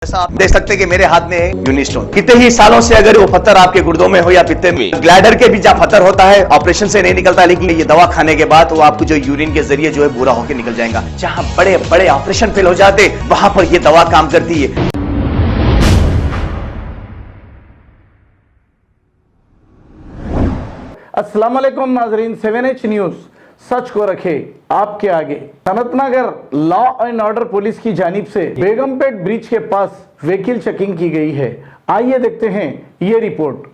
जैसा आप देख सकते हैं कि मेरे हाथ में है यूनिस्टोन। कितने ही सालों से अगर वो पत्थर आपके गुर्दों में हो या पित्ते में, ग्लैडर के भी जहाँ पत्थर होता है ऑपरेशन से नहीं निकलता, लेकिन ये दवा खाने के बाद वो आपको जो यूरिन के जरिए जो है पूरा होकर निकल जाएगा। जहाँ बड़े बड़े ऑपरेशन फेल हो जाते वहां पर ये दवा काम करती है। अस्सलाम वालेकुम नाजरीन, 7H न्यूज सच को रखे आपके आगे। Sanathnagar law and order police की जानिब से बेगमपेट ब्रिज के पास व्हीकल चेकिंग की गई है। आइए देखते हैं ये रिपोर्ट।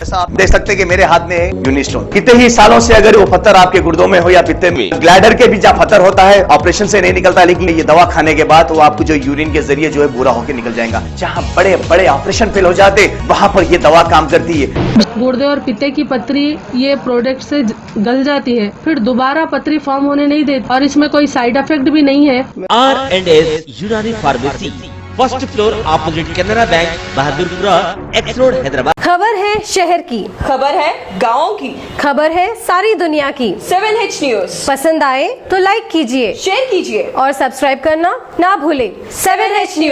ऐसा आप देख सकते हैं कि मेरे हाथ में है यूनिस्टोन। कितने ही सालों से अगर वो पत्थर आपके गुर्दों में हो या पित्ते में, ग्लैडर के भी जहाँ पत्थर होता है ऑपरेशन से नहीं निकलता, लेकिन ये दवा खाने के बाद वो आपको जो यूरिन के जरिए जो है पूरा होकर निकल जाएगा। जहाँ बड़े बड़े ऑपरेशन फेल हो जाते वहां पर ये दवा काम करती है। गुर्दे और पित्ते की पथरी ये प्रोडक्ट से गल जाती है, फिर दोबारा पथरी फॉर्म होने नहीं देती और इसमें कोई साइड इफेक्ट भी नहीं है। R&S यूनानी pharmacy, first floor opposite Canara bank, Bahadurpura, x road, Hyderabad. खबर है शहर की, खबर है गाँव की, खबर है सारी दुनिया की। 7H न्यूज पसंद आए तो लाइक कीजिए, शेयर कीजिए और सब्सक्राइब करना ना भूले। 7H news.